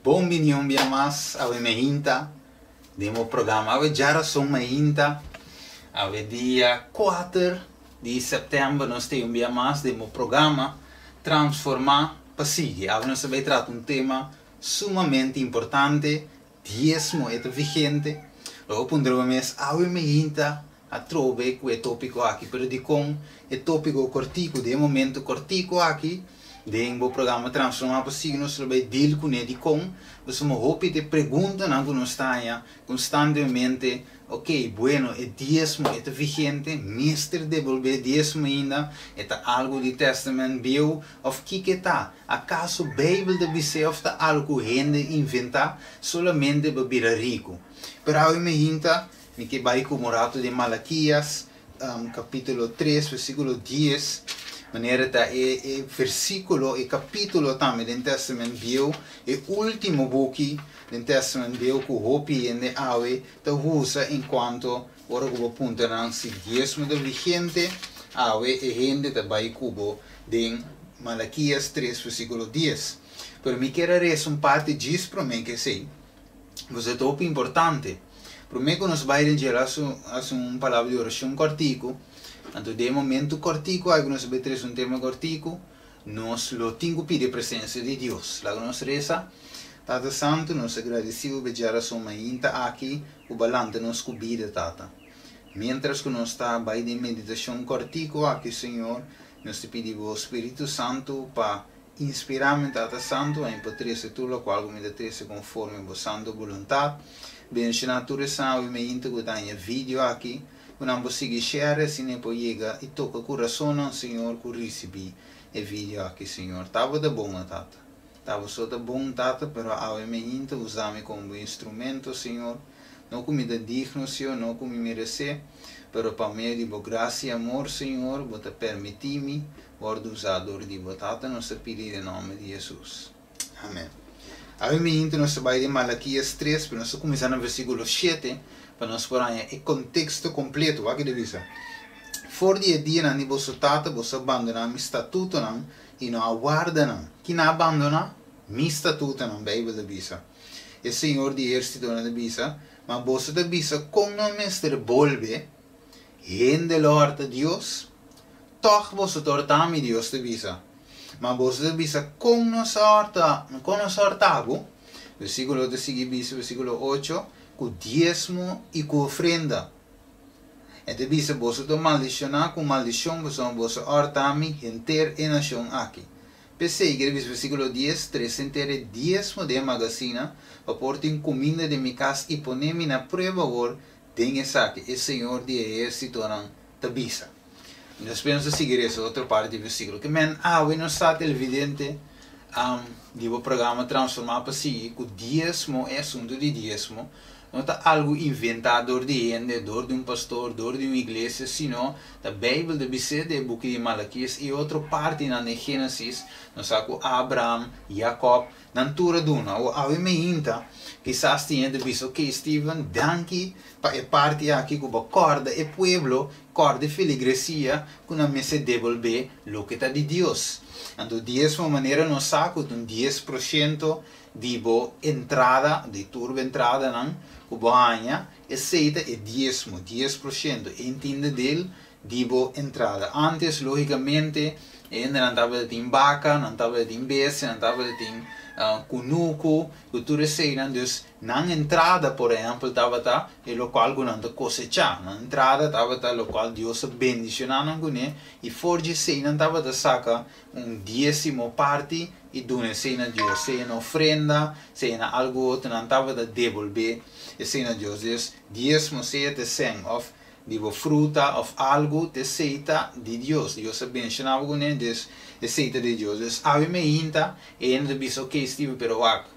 Bom dia mais ao Mehinta, demo programa ao Jarason Mehinta, ao dia 4 de setembro nós temos um dia mais demo programa transformar para seguir. Agora nós vamos tratar um tema sumamente importante, dízimo é vigente. Logo pondremos ao Mehinta a trove com o tópico aqui, pero de com o tópico cortico, de momento cortico aqui. Dentro do programa Transformar para Seguir, nós vamos deal com ele com. Você me hope de pergunta não que nós está constantemente. Ok, bueno, é dízimo, é vigente, mestre devolver dízimo ainda, é algo de testamento bio, of que está? Acaso a Bíblia de você of algo gente inventa solamente para virar rico? Pero aí me hinta, me que vai com o morato de Malaquias, capítulo 3, versículo 10. Maneira tá é versículo e capítulo também do Testamento Bio, é o último book do Testamento Bio que o hopi ende awe tá usa enquanto ora que o ponto não se dízimo de vigente awe e gente tá vai cubo de Malaquias 3 versículo 10. Pero me quero res parte disso para mim que sei, você é top importante. Para mim que nós vai gerar palavra de oração cortico. Então, de momento cortico, aí nós vamos ter um tema cortico, nós lo tenho pedir a presença de Deus. Lá nós reza, Tata Santo, nós agradecemos por a sua inta aqui, o balante nos cobrir, Tata. Mientras que nós está vai de meditação cortico aqui, Senhor, nós te pedimos o Espírito Santo para inspirar-me, Tata Santo, a impotência tudo, qual me detesse conforme a vossa santa vontade. Benção a tua salve, me inta que dá vídeo aqui. Quando você share, se não pode chegar e toca o coração, Senhor, que recebi o vídeo aqui, Senhor. Estava de bom, Tata. Estava só de bom, Tata, mas ao momento usar-me como instrumento, Senhor. Não como me digno, Senhor, não como me merecer, mas para meio de graça e amor, Senhor, você permitir-me, ser usador de Tata, nós pedimos em nome de Jesus. Amém. Ao momento, nós vamos de Malaquias 3, mas nós começamos no versículo 7, para nós porém o contexto completo aqui de visa. For dia não você tata você abandona mi estatuto não e não aguarda não. Que não abandona mi estatuto não Bíblia de visa. O Senhor de exército de visa, mas você de visa com não mestre volve rende lorta Deus. Toch você torta mi Deus de visa. Mas você de visa com nos hortago. Versículo de seguir versículo 8. Com dízimo e com ofrenda. Então, você pode maldicionar com maldição, você hortami enter e nação aqui. Pensei que versículo 10, 3 entere dízimo de magazina, aportem comida de minha casa e ponem na prova tem essa aqui, o Senhor de exército não tabisa. Nós pensamos seguir essa outra parte do versículo, que men, não está evidente, o programa Transformar para si, que o dízimo é assunto de dízimo, não está algo inventado de gente, de pastor, de uma igreja, sino da Bíblia de Bíblia, do book de Malaquias e outra parte na Gênesis, nós com Abraham, Jacob, na altura duna, o avimenta, quizás tinha de visto, ok, Steven, danke, para a parte aqui que corda e pueblo, corda feligresia, que na mesa devolver lo que está de Deus. Então, 10 maneira nós saco um 10% de entrada, de turbo entrada, não? O banha, aceita é 10%, entende dele, de entrada. Antes, logicamente, não estava de vaca, não estava de besta, não estava de cunuco, tudo isso, então, na entrada, por exemplo, estava o local que não cosechar, na entrada estava o local Deus bendicionar, e fora se não estava saca dízimo parte e dona se na Deus, se na ofrenda, se na algo outro, não estava de devolver, se na Deus, dízimo se te sen of digo fruta of algo te seita de Deus. Deus abençoava com ele, de seita de Deus. Ave me inta e ainda biso que estive pero ak.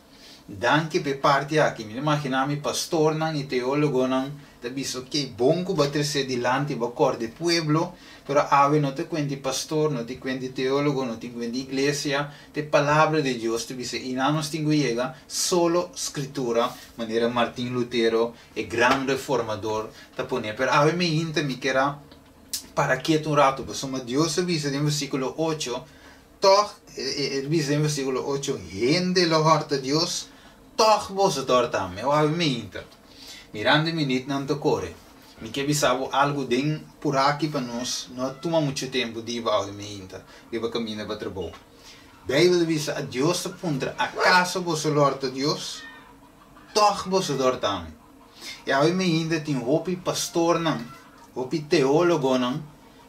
Danke pe parte aqui. Me imaginava pastor nan e teólogo nan te biso que bom que bater-se dilante ba cor de pueblo, pero ave não te cuente pastor, não te cuente teólogo, não te cuente igreja, te palavra de Deus te biso e não nos tingo chega solo escritura, maneira Martin Lutero e grande reformador te pone. Pero ave me inta me quera para quieto un rato, pues somos Dios avisa en versículo 8, toch, el dice en versículo 8, gente lo harta Dios toch você torta me, eu ave me inta. Mirando minute não te corre. Me que bisabo algo den por aqui para nós, não toma muito tempo de ir ao me inta, de ir caminhar para trabalho. Bíblia diz a Deus te puntra, acaso você lorta Deus, toch você torta me. E a me inta tem hopi pastor não, hopi teólogo não,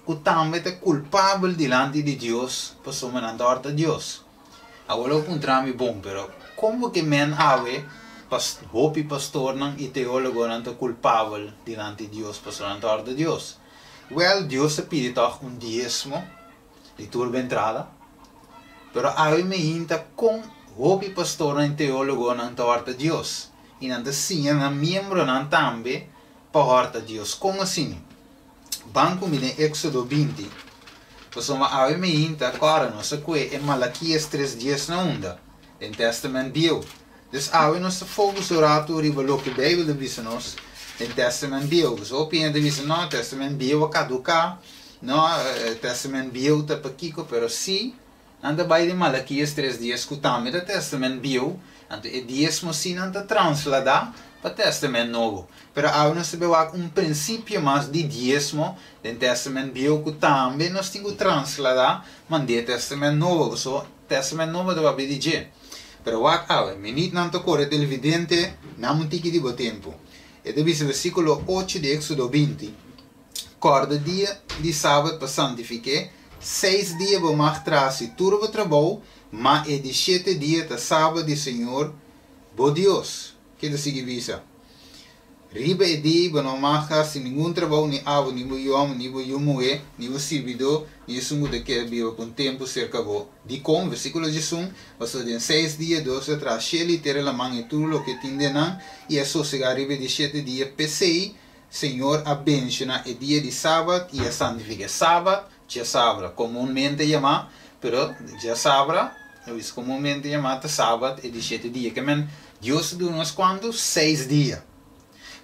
que também é culpável diante de Deus, para somar não torta Deus. Agora puntra me bom, pero como que men ave hopi pastor não e teólogo não é culpável diante de Deus, para somar não torta Deus? Well, Deus te pide toch diezmo de tua entrada, pero ave me inta com hopi pastor e teólogo não torta Deus. E não sim, não membro não também para horta Deus. Como assim? Banco me em Éxodo 20, pois uma ave me inta agora não se que é Malaquias 3:10 na onda, em Testamento Bio. Dus ave não se fogo surato rivelo que Bíblia diz nos em Testamento Bio. Zo piende diz não Testamento Bio a caducar, não Testamento Bio tá para Kiko, pero sim anda by de Malaquias 3:10 que também do Testamento Bio. Então, é diezmo sim anda transladar para o Testamento Novo. Pero agora nós temos princípio mais de diezmo do Testamento Bio que também nós temos que transladar para o Testamento Novo. So, Testamento Novo deve haver dizer. Pero agora, menino não te corre televidente, não tem que ter tempo. E diz o versículo 8 de Éxodo 20. Corda dia de sábado para santificar, 6 dias vou mostrar se turbo trabalho, mas é de 7 dias da sábado do Senhor, bo Deus. Que é significa? Riba é dia, não marca sem nenhum trabalho, nem avo, nem boiom, nem boiumoe, nem o servidor, nem sungo de que viva com tempo cerca bo. De com, versículo de sum, você tem 6 dias, 12 atrás, chele, ter a mão e tudo o que tem de não, e é só chegar riba de 7 dias, pensei, Senhor, abençoa o dia de sábado e a santifica. Sábado, já sabra, comumente chamado, pero já sabra, é comumente chamado sábado e de 7 dias. Que men, Deus deu nos quantos? 6 dias.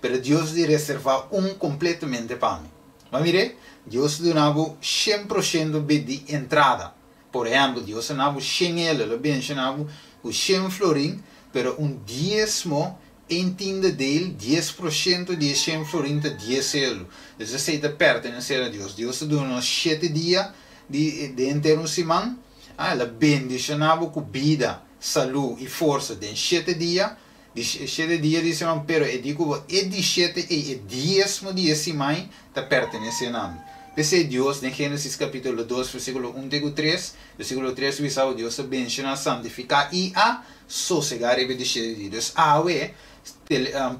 Pero Deus de reservar completamente para mim. Mas mire, Deus deu 100% de entrada. Por exemplo, Deus deu 100 ele abençoa o 100 florim, pero diezmo entende dele 10% de 100 florim de 10 euros. Então, você está pertencer a Deus. Deus deu nos 7 dias de inteiro semana. Ela bendicionava com vida, saúde e força de 7 dias. De 7 dias de semana, pero eu digo, é de 7 e 10 de semana está pertencendo a mim. Pensei Deus em Gênesis capítulo 2, versículo 1 e 3. Versículo 3 diz que Deus abençoa, santificar e a sossegar e de 7 dias.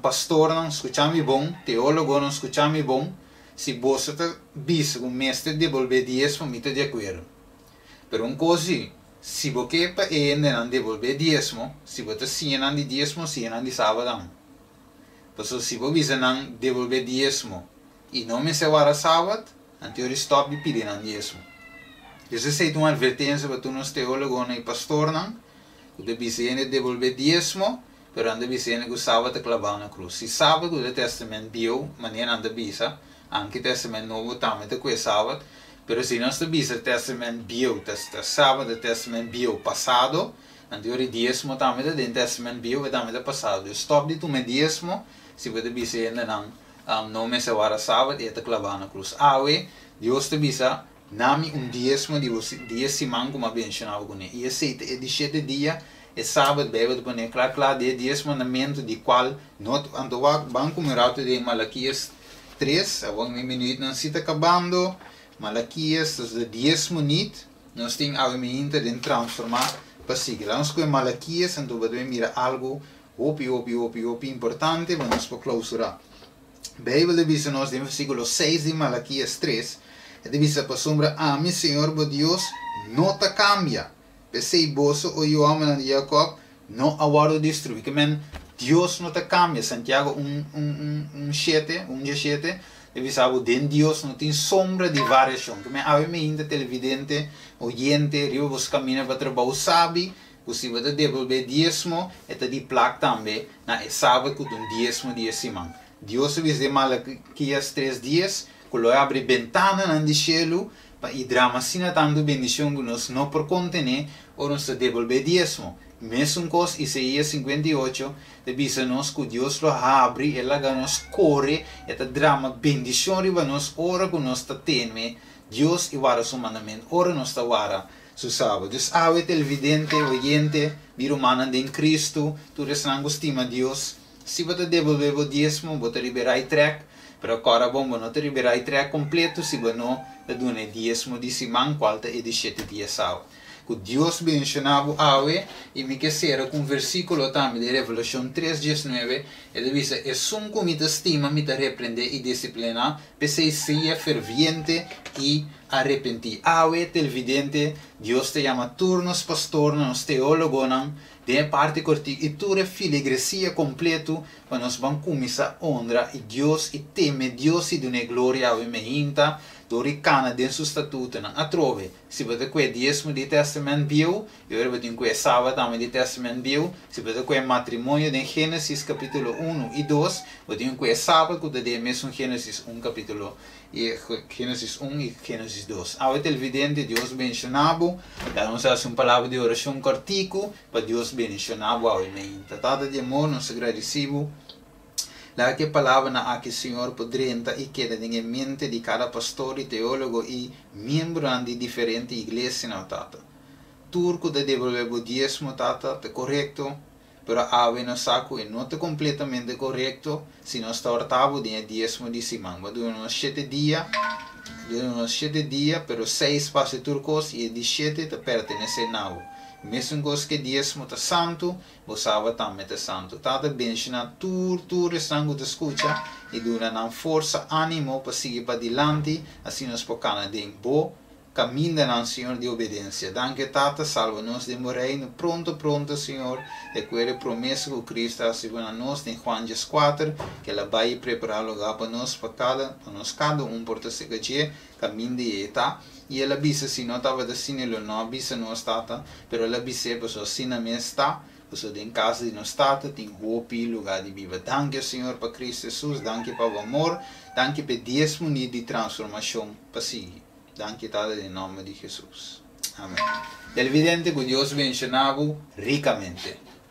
Pastor não escutamos bom, teólogo não escutamos bom. Se você está visto com o mestre devolver 10, eu estou de acordo. Pero coisa, se você não devolver 10, se você está de 10, está de sábado. Então, se você não devolver 10 e não me separar sábado, então eu stop de pedir 10. Isso é uma advertência para todos os teólogos e pastores, que devem devolver 10, pero anda dizendo que o sábado clavar na cruz. Se sábado do Testamento Bio, maneira anda bisa, anche Testamento Novo também tem que sábado, pero se nós bisa Testamento Bio, sábado Testamento Bio passado, então o dízimo também tem Testamento Bio e também passado. Stop de tomar dízimo, se você bisa ainda não me sevara sábado e te clavar na cruz. Deus te bisa, nami dízimo de 10 semanas como abençoava com ele. E esse é de 7 dias. É sábado, Bíblia põe claro de 10 mandamentos de qual nós vamos comer de Malaquias 3, agora um minuto não se está acabando. Malaquias, de 10 minutos, nós temos a mente de transformar para seguir. Vamos com Malaquias, então vamos mirar algo importante, vamos para clausurar. Bíblia diz nos no versículo 6 de Malaquias 3, diz para sombra, mi Senhor, meu Deus, não te cambia. Pensei boso o eu amo de Jacob, não aguardo destruir. Que men, Deus não te cambia. Santiago 1:7, ele sabe que Deus não tem sombra de variação. Que men, a mim ainda televidente, oyente, rio vos caminha para trabalho, sabe, que se você devolver dízimo, é de placa também, na sabe que um dízimo de semana. Deus diz de Malaquias 3 dias, que ele abre ventana no cielo, e drama sina tanto bendição que nós não por contener ou nos devolver dízimo. Mesmo cos Isaías 58, de bisa nos que Deus lo abre, ela nos corre, eta drama bendição riba nos ora que nos ta tenme, Deus e vara su mandamento, ora nos ta vara su sábado. Dus awet el vidente, oyente, viro manan en Cristo, tu resnango estima Deus. Se você devolver o dízimo, você liberar trek, pero agora vamos não te liberar trek completo, se você não te dá o dízimo de semana, qualta e de 7 dias sábado. Que Deus mencionava awe e me quisera com versículo também de Revelação 3:19, ele diz: "É um que me estima, me repreende e disciplina, pese seja ferviente e arrepenti." Awe televidente, Deus te chama turnos pastor, nos teólogos, de parte corti e tu refile igreja completo, quando nós vamos começar a honra e Deus e teme Deus e dune glória awe me hinta. Dori cana den su statuto na atrove se você quer dízimo de testamento bio eu vou ter que sábado também de testamento bio se você quer matrimônio de Gênesis capítulo 1 e 2 vou ter que sábado que de mesmo Gênesis 1 capítulo e Gênesis 1 e Gênesis 2 ao televidente Deus mencionava damos assim uma palavra de oração cortico para Deus mencionava ao e-mail tratado de amor nos agradecemos. La que palavra na aqui Senhor podrenta e queda em mente de cada pastor e teólogo e membro de diferentes igrejas na tata. Turco de devolver o dízimo tata é correto, pero ave no saco e não é completamente correto se não está ortavo de dízimo de semana. Mas durante uns 7 dias, pero 6 passe turcos e de 7 te pertenece não. Mesmo que dízimo está santo, você também está santo. Tata benchina tur restango de escucha e dura na força, ânimo para seguir para adiante, assim nós podemos de bo caminho na Senhor de obediência. Danke Tata, salva-nos de morrer pronto, Senhor, de querer promessa que Cristo assegura a nós em Juan 4, que ela vai preparar lugar para nós, para cada por se gaje, caminho de eta. E ela disse, se não estava assim, ela não disse não está, pero ela disse, pessoa assim na minha está, pessoa em casa de não está, tem roupa lugar de viver. Danke, Senhor, para Cristo Jesus, danke para o amor, danke para 10 minutos de transformação para seguir. Danke, Tata, em nome de Jesus. Amém. É evidente que Deus mencionava ricamente.